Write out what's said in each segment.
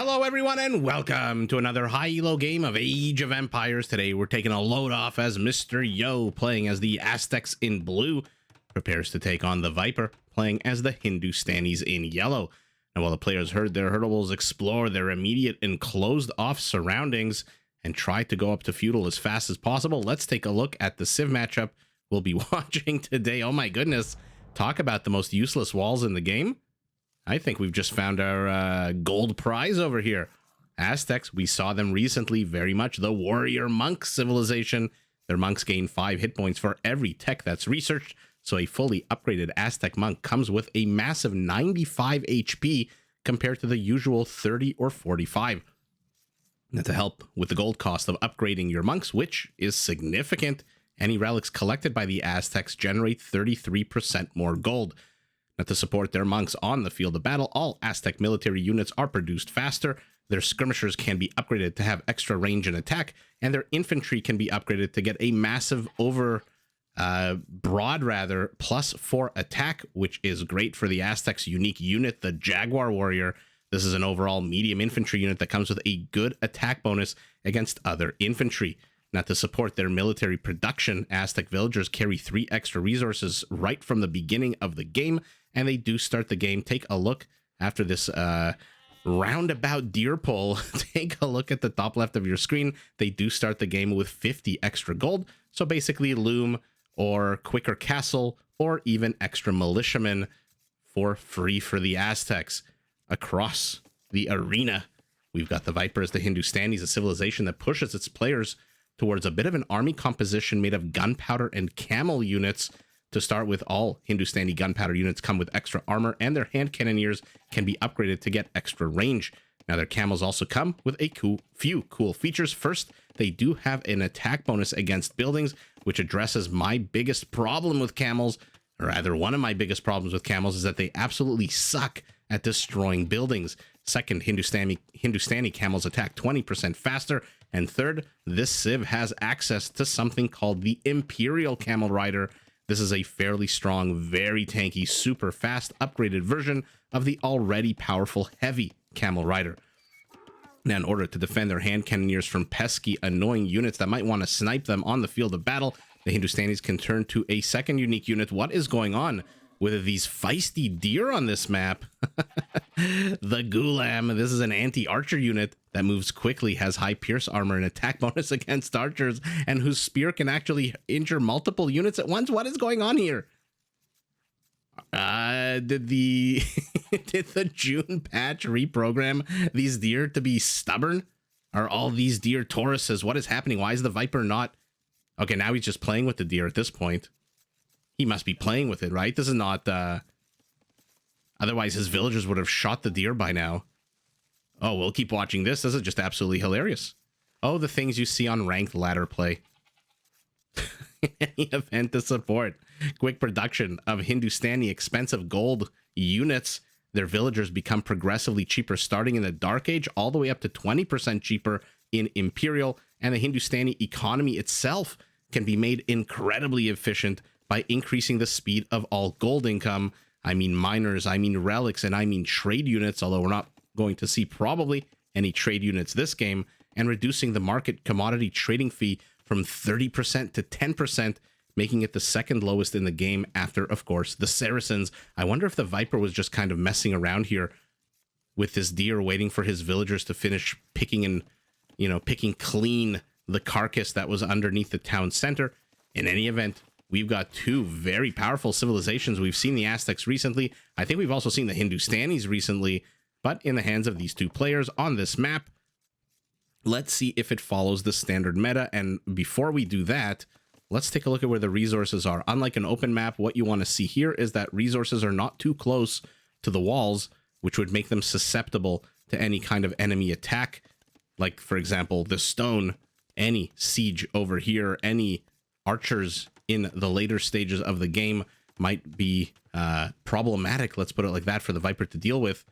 Hello everyone and welcome to another high elo game of Age of Empires. Today we're taking a load off as Mr. Yo, playing as the Aztecs in blue, prepares to take on the Viper, playing as the Hindustanis in yellow. And while the players herd their herdables explore their immediate and closed off surroundings and try to go up to Feudal as fast as possible, let's take a look at the Civ matchup we'll be watching today. Oh my goodness, talk about the most useless walls in the game. I think we've just found our gold prize over here. Aztecs, we saw them recently, very much the warrior monk civilization. Their monks gain 5 hit points for every tech that's researched, so a fully upgraded Aztec monk comes with a massive 95 HP compared to the usual 30 or 45. Now, to help with the gold cost of upgrading your monks, which is significant, any relics collected by the Aztecs generate 33% more gold. Now, to support their monks on the field of battle, all Aztec military units are produced faster, their skirmishers can be upgraded to have extra range and attack, and their infantry can be upgraded to get a massive +4 attack, which is great for the Aztecs' unique unit, the Jaguar Warrior. This is an overall medium infantry unit that comes with a good attack bonus against other infantry. Now, to support their military production, Aztec villagers carry 3 extra resources right from the beginning of the game, and they do start the game. Take a look after this roundabout deer pull. Take a look at the top left of your screen. They do start the game with 50 extra gold. So basically loom or quicker castle or even extra militiamen for free for the Aztecs. Across the arena, we've got the Viper as the Hindustanis, a civilization that pushes its players towards a bit of an army composition made of gunpowder and camel units. To start with, all Hindustani gunpowder units come with extra armor, and their hand cannoneers can be upgraded to get extra range. Now, their camels also come with a few cool features. First, they do have an attack bonus against buildings, which addresses my biggest problem with camels, or rather one of my biggest problems with camels, is that they absolutely suck at destroying buildings. Second, Hindustani camels attack 20% faster. And third, this Civ has access to something called the Imperial Camel Rider. This is a fairly strong, very tanky, super fast upgraded version of the already powerful heavy Camel Rider. Now, in order to defend their hand cannoneers from pesky, annoying units that might want to snipe them on the field of battle, the Hindustanis can turn to a second unique unit. What is going on with these feisty deer on this map? The Gulam. This is an anti-archer unit that moves quickly, has high pierce armor and attack bonus against archers, and whose spear can actually injure multiple units at once. What is going on here? Did the June patch reprogram these deer to be stubborn? Are all these deer Tauruses? What is happening? Why is the Viper not... Okay, now he's just playing with the deer at this point. He must be playing with it, right? This is not... Otherwise, his villagers would have shot the deer by now. Oh, we'll keep watching this. This is just absolutely hilarious. Oh, the things you see on ranked ladder play. Any event to support quick production of Hindustani expensive gold units. Their villagers become progressively cheaper, starting in the Dark Age, all the way up to 20% cheaper in Imperial. And the Hindustani economy itself can be made incredibly efficient by increasing the speed of all gold income. I mean miners, I mean relics, and I mean trade units, although we're not going to see probably any trade units this game, and reducing the market commodity trading fee from 30% to 10%, making it the second lowest in the game after, of course, the Saracens. I wonder if the Viper was just kind of messing around here with this deer, waiting for his villagers to finish picking and, picking clean the carcass that was underneath the town center. In any event, we've got 2 very powerful civilizations. We've seen the Aztecs recently. I think we've also seen the Hindustanis recently, but in the hands of these 2 players on this map. Let's see if it follows the standard meta. And before we do that, let's take a look at where the resources are. Unlike an open map, what you want to see here is that resources are not too close to the walls, which would make them susceptible to any kind of enemy attack. Like, for example, the stone, any siege over here, any archers in the later stages of the game might be problematic, let's put it like that, for the Viper to deal with.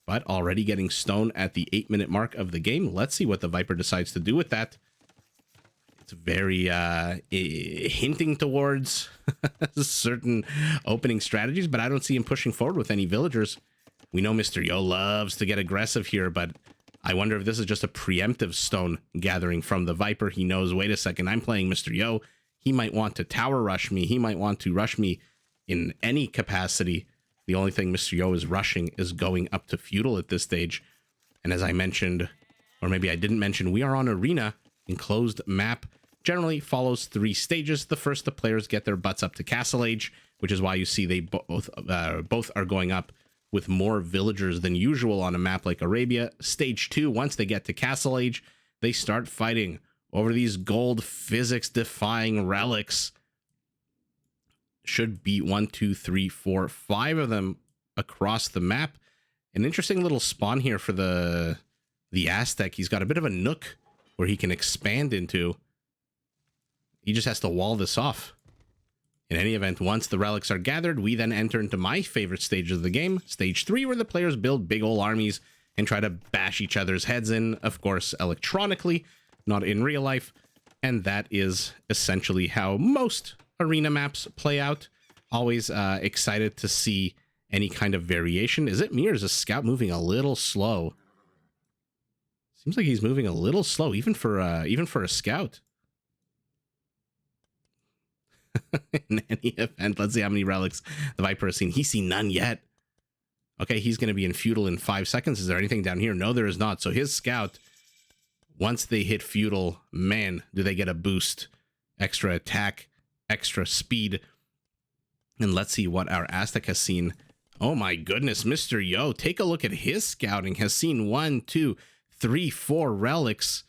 But already getting stone at the 8-minute mark of the game. Let's see what the Viper decides to do with that. It's very hinting towards certain opening strategies, but I don't see him pushing forward with any villagers. We know Mr. Yo loves to get aggressive here, but I wonder if this is just a preemptive stone gathering from the Viper. He knows, wait a second, I'm playing Mr. Yo. He might want to tower rush me. He might want to rush me in any capacity. The only thing Mr. Yo is rushing is going up to Feudal at this stage. And as I mentioned, or maybe I didn't mention, we are on Arena. Enclosed map generally follows 3 stages. The first, the players get their butts up to Castle Age, which is why you see they both are going up with more villagers than usual on a map like Arabia. Stage 2, once they get to Castle Age, they start fighting over these gold physics-defying relics. Should be 1, 2, 3, 4, 5 of them across the map. An interesting little spawn here for the Aztec. He's got a bit of a nook where he can expand into. He just has to wall this off. In any event, once the relics are gathered, we then enter into my favorite stage of the game, Stage 3, where the players build big ol' armies and try to bash each other's heads in, of course, electronically, not in real life. And that is essentially how most arena maps play out. Always excited to see any kind of variation. Is it me or is a scout moving a little slow? Seems like he's moving a little slow, even for a scout. In any event, let's see how many relics the Viper has seen. He's seen none yet. Okay, he's going to be in Feudal in 5 seconds. Is there anything down here? No, there is not. So his scout, once they hit Feudal, man, do they get a boost. Extra attack, extra speed. And let's see what our Aztec has seen. Oh my goodness, Mr. Yo, take a look at his scouting. Has seen 1, 2, 3, 4 relics.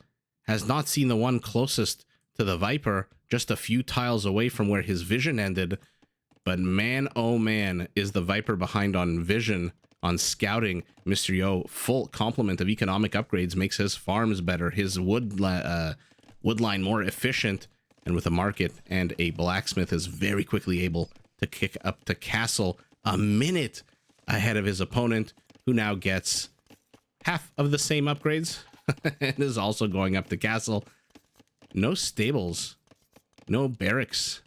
Has not seen the one closest to the Viper, just a few tiles away from where his vision ended. But man, oh man, is the Viper behind on vision, on scouting. Mr. Yo, full complement of economic upgrades, makes his farms better, his woodline more efficient, and with a market and a blacksmith is very quickly able to kick up to Castle a minute ahead of his opponent, who now gets half of the same upgrades and is also going up to Castle. No stables, no barracks.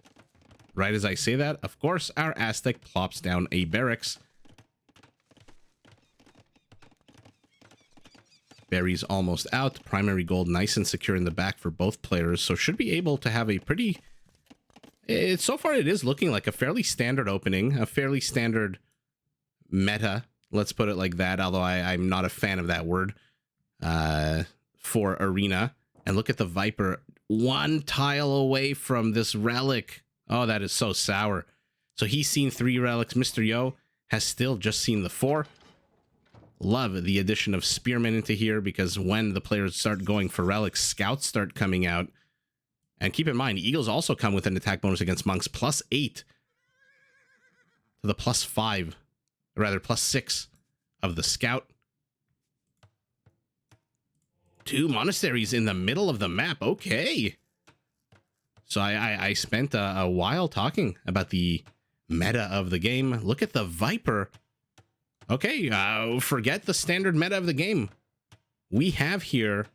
Right as I say that, of course, our Aztec plops down a barracks. Berries almost out. Primary gold nice and secure in the back for both players, so should be able to have a pretty... so far it is looking like a fairly standard opening, a fairly standard meta, let's put it like that, although I'm not a fan of that word, for Arena. And look at the Viper, 1 tile away from this relic. Oh, that is so sour. So he's seen 3 relics. Mr. Yo has still just seen the 4. Love the addition of Spearmen into here, because when the players start going for relics, scouts start coming out. And keep in mind, Eagles also come with an attack bonus against monks, +8 to the +5, or rather +6 of the scout. 2 monasteries in the middle of the map. Okay. So I spent a while talking about the meta of the game. Look at the Viper. Okay, forget the standard meta of the game. We have here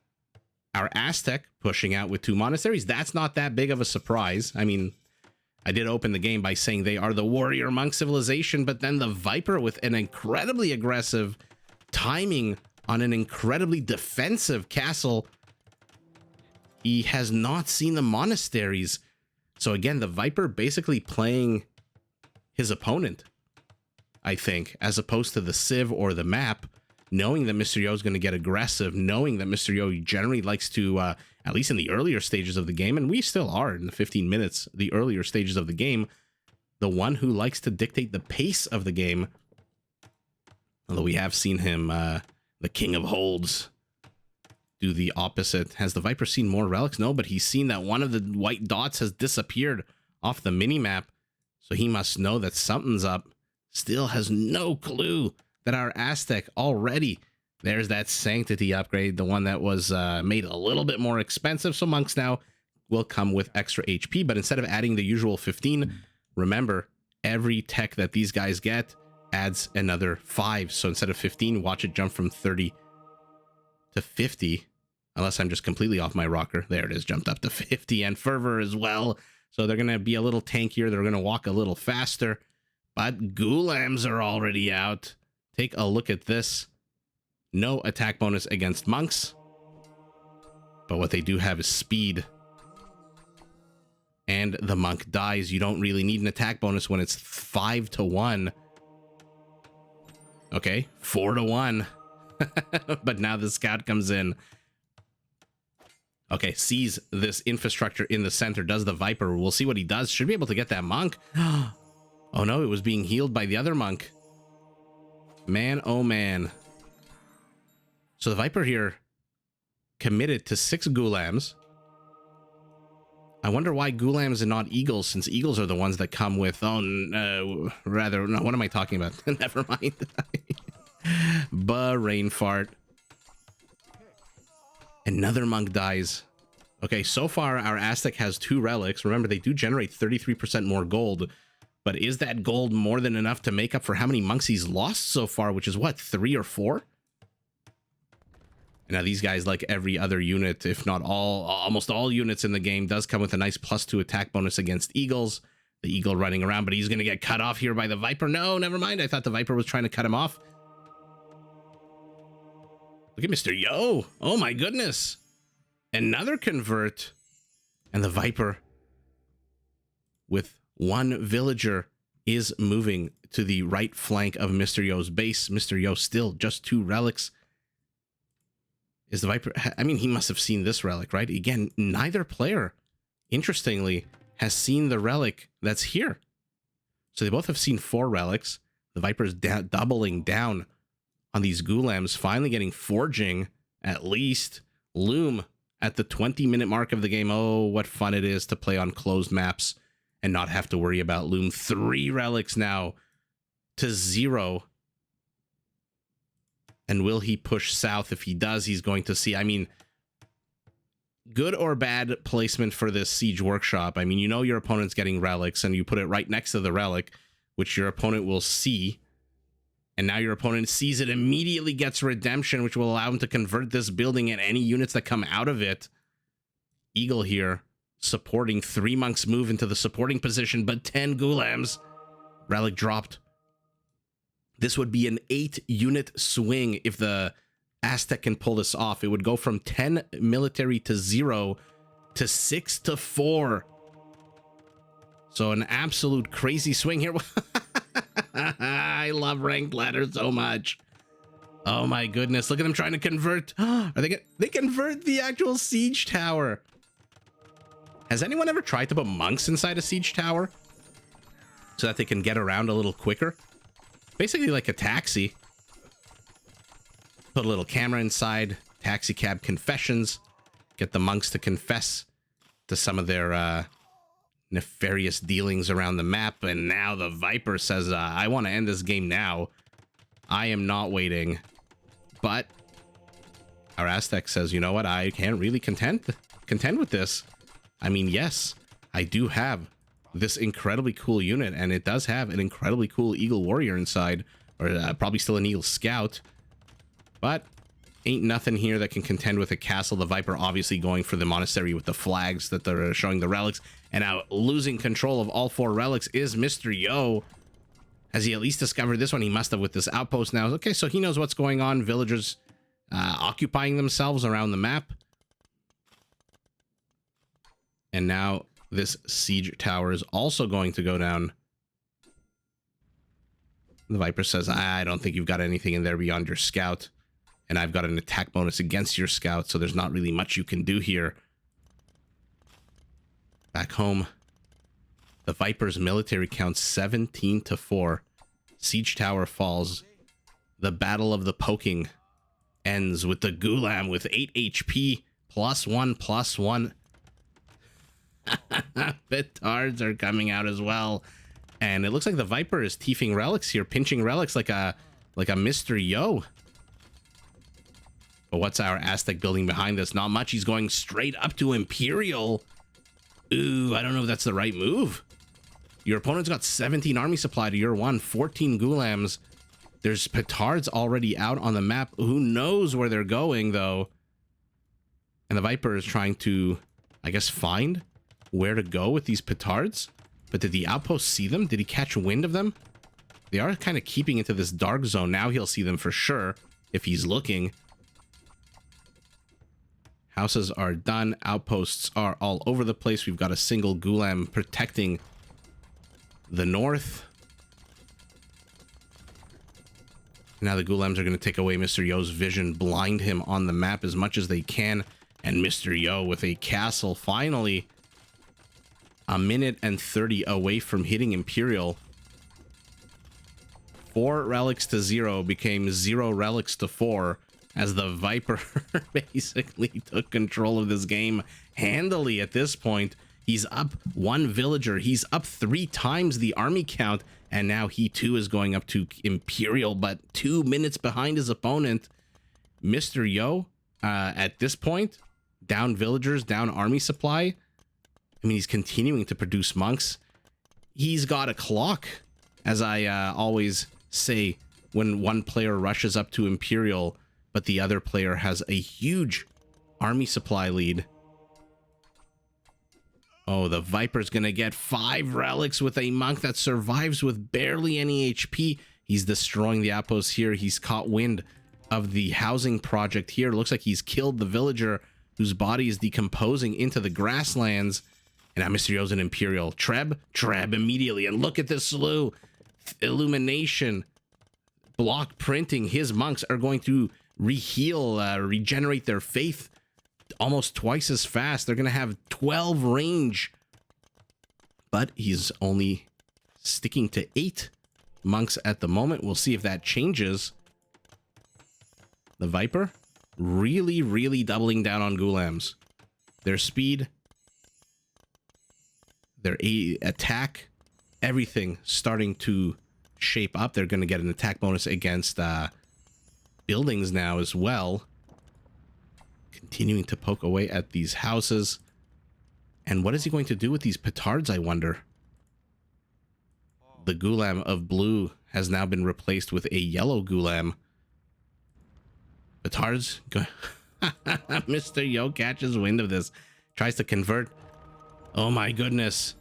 our Aztec pushing out with 2 monasteries. That's not that big of a surprise. I mean, I did open the game by saying they are the warrior monk civilization, but then the Viper with an incredibly aggressive timing on an incredibly defensive castle. He has not seen the monasteries. So again, the Viper basically playing his opponent, I think, as opposed to the Civ or the map, knowing that Mr. Yo is going to get aggressive, knowing that Mr. Yo generally likes to, at least in the earlier stages of the game, and we still are in the 15 minutes, the earlier stages of the game, the one who likes to dictate the pace of the game. Although we have seen him, the king of holds, do the opposite. Has the Viper seen more relics? No, but he's seen that one of the white dots has disappeared off the mini-map, so he must know that something's up. Still has no clue that our Aztec already, there's that Sanctity upgrade, the one that was made a little bit more expensive, so monks now will come with extra HP, but instead of adding the usual 15, remember, every tech that these guys get adds another 5, so instead of 15, watch it jump from 30 to 50, unless I'm just completely off my rocker. There it is, jumped up to 50, and fervor as well, so they're going to be a little tankier, they're going to walk a little faster, but Ghulams are already out. Take a look at this. No attack bonus against monks. But what they do have is speed. And the monk dies. You don't really need an attack bonus when it's 5-1. Okay, 4-1. But now the scout comes in. Okay, sees this infrastructure in the center, does the Viper. We'll see what he does. Should be able to get that monk. Oh no, it was being healed by the other monk. Man, oh man. So the Viper here committed to 6 Ghulams. I wonder why Ghulams and not Eagles, since Eagles are the ones that come with... rather, no, what am I talking about? Never mind. Brain fart. Another monk dies. Okay, so far our Aztec has 2 relics. Remember, they do generate 33% more gold. But is that gold more than enough to make up for how many monks he's lost so far? Which is what, 3 or 4? Now these guys, like every other unit, if not all, almost all units in the game, does come with a nice +2 attack bonus against Eagles. The Eagle running around, but he's going to get cut off here by the Viper. No, never mind. I thought the Viper was trying to cut him off. Look at Mr. Yo. Oh my goodness. Another convert. And the Viper, with 1 villager, is moving to the right flank of Mr. Yo's base. Mr. Yo still just 2 relics. Is the Viper... I mean, he must have seen this relic, right? Again, neither player, interestingly, has seen the relic that's here. So they both have seen 4 relics. The Viper's doubling down on these Ghulams, finally getting forging, at least. Loom at the 20-minute mark of the game. Oh, what fun it is to play on closed maps and not have to worry about Loom. 3 relics now to 0. And will he push south? If he does, he's going to see... I mean, good or bad placement for this siege workshop. I mean, you know your opponent's getting relics, and you put it right next to the relic, which your opponent will see. And now your opponent sees it, immediately gets redemption, which will allow him to convert this building and any units that come out of it. Eagle here, supporting 3 monks move into the supporting position, but 10 Ghulams. Relic dropped. This would be an 8-unit swing if the Aztec can pull this off. It would go from 10 military to 0 to 6 to 4. So an absolute crazy swing here. I love ranked ladder so much. Oh my goodness. Look at them trying to convert. Are they convert the actual siege tower. Has anyone ever tried to put monks inside a siege tower so that they can get around a little quicker? Basically like a taxi. Put a little camera inside, taxi cab confessions, get the monks to confess to some of their nefarious dealings around the map. And now the Viper says, I want to end this game now. I am not waiting. But our Aztec says, you know what? I can't really contend with this. I mean, yes, I do have this incredibly cool unit, and it does have an incredibly cool Eagle Warrior inside, or probably still an Eagle Scout, but ain't nothing here that can contend with a castle. The Viper obviously going for the monastery with the flags that they're showing the relics, and now losing control of all 4 relics is Mr. Yo. Has he at least discovered this one? He must have with this outpost now. Okay, so he knows what's going on. Villagers occupying themselves around the map. And now this siege tower is also going to go down. The Viper says, I don't think you've got anything in there beyond your scout. And I've got an attack bonus against your scout, so there's not really much you can do here. Back home, the Viper's military counts 17 to 4. Siege tower falls. The battle of the poking ends with the Ghulam with 8 HP, +1/+1. Petards are coming out as well, and it looks like the Viper is tiefing relics here, pinching relics like a Mr. Yo. But what's our Aztec building behind this? Not much. He's going straight up to Imperial. Ooh, I don't know if that's the right move. Your opponent's got 17 army supply to your 1, 14 Ghulams. There's petards already out on the map. Who knows where they're going, though? And the Viper is trying to, I guess, find where to go with these petards. But did the outpost see them? Did he catch wind of them? They are kind of keeping into this dark zone. Now he'll see them for sure. if he's looking. Houses are done. Outposts are all over the place. We've got a single Gulam protecting the north. Now the Gulams are going to take away Mr. Yo's vision, blind him on the map as much as they can. And Mr. Yo with a castle, finally a minute and 30 away from hitting Imperial. 4 relics to 0 became 0 relics to 4 as the Viper basically took control of this game handily at this point. He's up 1 villager. He's up 3 times the army count. And now he too is going up to Imperial, but 2 minutes behind his opponent. Mr. Yo, at this point, down villagers, down army supply. I mean, he's continuing to produce monks. He's got a clock, as I always say, when one player rushes up to Imperial, but the other player has a huge army supply lead. Oh, the Viper's gonna get 5 relics with a monk that survives with barely any HP. He's destroying the outposts here. He's caught wind of the housing project here. Looks like he's killed the villager whose body is decomposing into the grasslands. And now Mr. Yo's an Imperial. Treb immediately. And look at this slew. Illumination. Block printing. His monks are going to regenerate their faith almost twice as fast. They're going to have 12 range. But he's only sticking to 8 monks at the moment. We'll see if that changes. The Viper really doubling down on Gulams. Their speed, their attack, everything starting to shape up. They're going to get an attack bonus against buildings now as well. Continuing to poke away at these houses. And what is he going to do with these petards, I wonder? The Gulam of blue has now been replaced with a yellow Gulam. Petards go. Mr. Yo catches wind of this, tries to convert. Oh my goodness.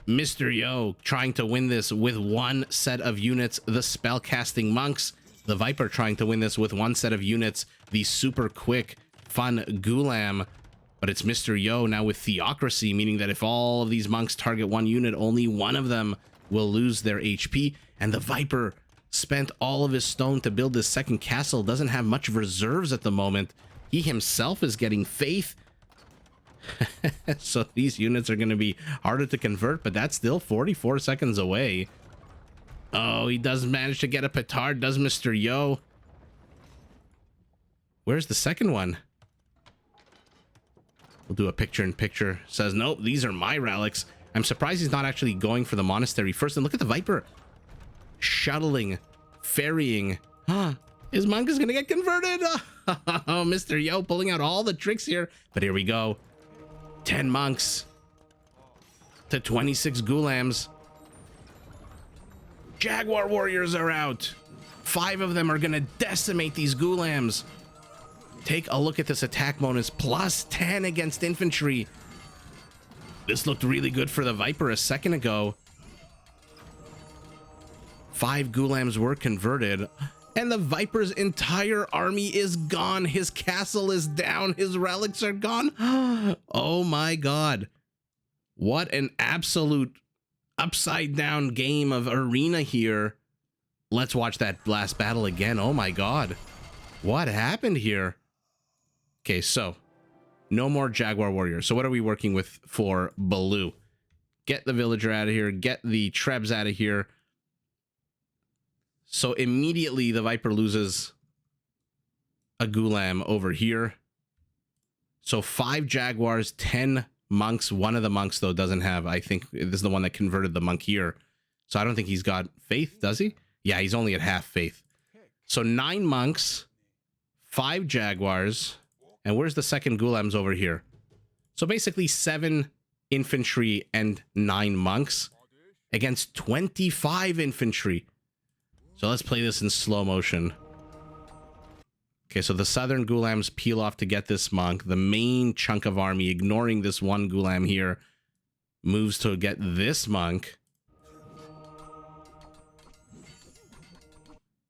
Mr. Yo trying to win this with 1 set of units, the spellcasting monks. The Viper trying to win this with 1 set of units, the super quick, fun Gulam. But it's Mr. Yo now with Theocracy, meaning that if all of these monks target 1 unit, only 1 of them will lose their HP. And the Viper spent all of his stone to build this second castle, doesn't have much reserves at the moment. He himself is getting faith. So these units are going to be harder to convert, but that's still 44 seconds away. Oh, he does manage to get a petard, does Mr. Yo. Where's the second one? We'll do a picture-in-picture. Says, nope, these are my relics. I'm surprised he's not actually going for the monastery first. And look at the Viper. Shuttling, ferrying. His monk is going to get converted. Oh, Mr. Yo pulling out all the tricks here. But here we go. 10 monks to 26 Gulams. Jaguar warriors are out. 5 of them are going to decimate these Gulams. Take a look at this attack bonus. Plus 10 against infantry. This looked really good for the Viper a second ago. 5 Gulams were converted. And the Viper's entire army is gone. His castle is down. His relics are gone. Oh my god. What an absolute upside down game of arena here. Let's watch that last battle again. Oh my god. What happened here? Okay, so no more Jaguar warriors. So what are we working with for Baloo? Get the villager out of here. Get the Trebs out of here. So immediately the Viper loses a Gulam over here. So 5 Jaguars, 10 monks. One of the monks, though, doesn't have, I think this is the one that converted the monk here. So I don't think he's got faith, does he? Yeah, he's only at half faith. So 9 monks, 5 Jaguars. And where's the second Gulams over here? So basically 7 infantry and 9 monks against 25 infantry. So let's play this in slow motion. Okay, so the southern Gulams peel off to get this monk. The main chunk of army, ignoring this one Gulam here, moves to get this monk.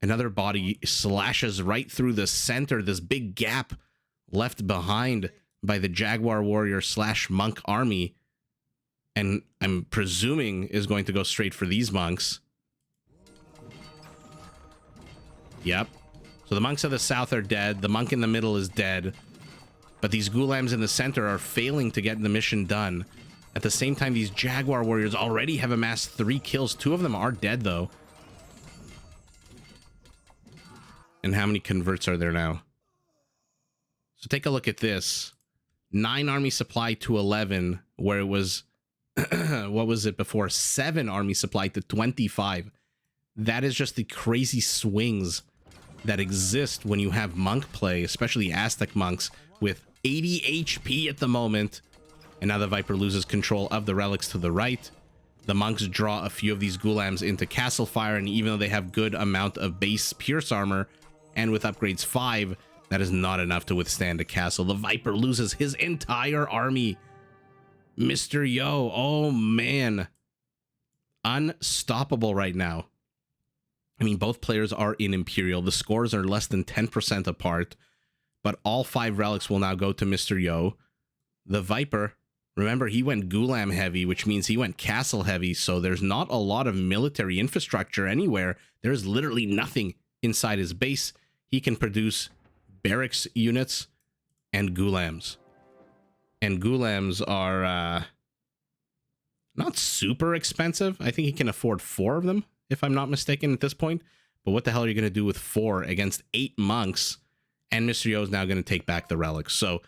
Another body slashes right through the center, this big gap left behind by the Jaguar Warrior / Monk army. And I'm presuming is going to go straight for these monks. Yep. So the monks of the south are dead. The monk in the middle is dead. But these Ghulams in the center are failing to get the mission done. At the same time, these Jaguar Warriors already have amassed 3 kills. 2 of them are dead, though. And how many converts are there now? So take a look at this. 9 army supply to 11, where it was... what was it before? 7 army supply to 25. That is just the crazy swings that exist when you have monk play, especially Aztec monks, with 80 HP at the moment. And now the Viper loses control of the relics to the right. The monks draw a few of these Ghulams into Castle Fire, and even though they have good amount of base Pierce armor, and with upgrades 5, that is not enough to withstand a castle. The Viper loses his entire army. Mr. Yo, oh man. Unstoppable right now. I mean, both players are in Imperial. The scores are less than 10% apart, but all 5 relics will now go to Mr. Yo. The Viper, remember, he went Ghulam heavy, which means he went castle heavy, so there's not a lot of military infrastructure anywhere. There's literally nothing inside his base. He can produce barracks units and Ghulams. And Ghulams are not super expensive. I think he can afford 4 of them, if I'm not mistaken at this point. But what the hell are you going to do with 4 against 8 monks? And Mr. Yo is now going to take back the relics. So,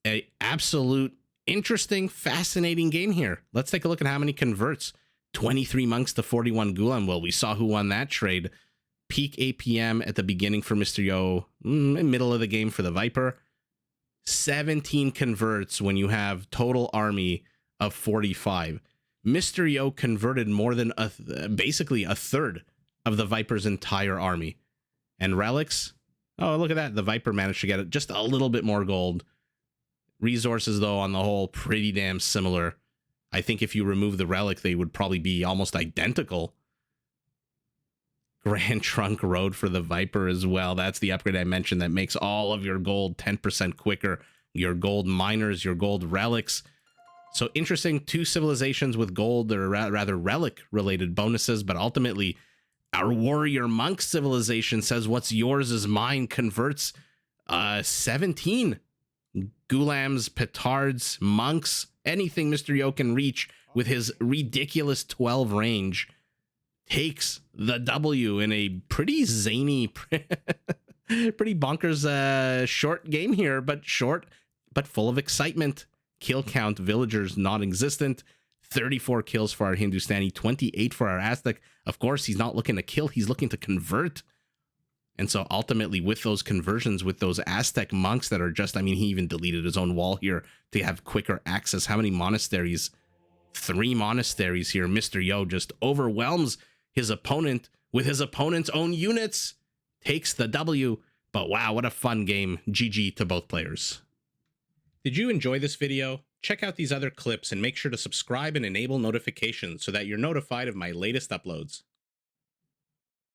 a absolute interesting, fascinating game here. Let's take a look at how many converts. 23 monks to 41 Ghulam. Well, we saw who won that trade. Peak APM at the beginning for Mr. Yo, middle of the game for the Viper. 17 converts when you have total army of 45. Mr. Yo converted more than basically a third of the Viper's entire army. And relics, oh, look at that. The Viper managed to get just a little bit more gold. Resources, though, on the whole, pretty damn similar. I think if you remove the relic, they would probably be almost identical. Grand Trunk Road for the Viper as well. That's the upgrade I mentioned that makes all of your gold 10% quicker. Your gold miners, your gold relics. So interesting, 2 civilizations with gold, or rather relic-related bonuses, but ultimately, our warrior monk civilization says what's yours is mine, converts 17 Ghulams, petards, monks, anything Mr. Yo can reach with his ridiculous 12 range. Takes the W in a pretty zany, pretty bonkers short game here, but short, but full of excitement. Kill count, villagers non-existent. 34 kills for our Hindustani, 28 for our Aztec. Of course, he's not looking to kill, he's looking to convert. And so ultimately, with those conversions, with those Aztec monks that are just, I mean, he even deleted his own wall here to have quicker access. How many monasteries? 3 monasteries here. Mr. Yo just overwhelms his opponent with his opponent's own units, takes the W. But wow, what a fun game. GG to both players. Did you enjoy this video? Check out these other clips and make sure to subscribe and enable notifications so that you're notified of my latest uploads.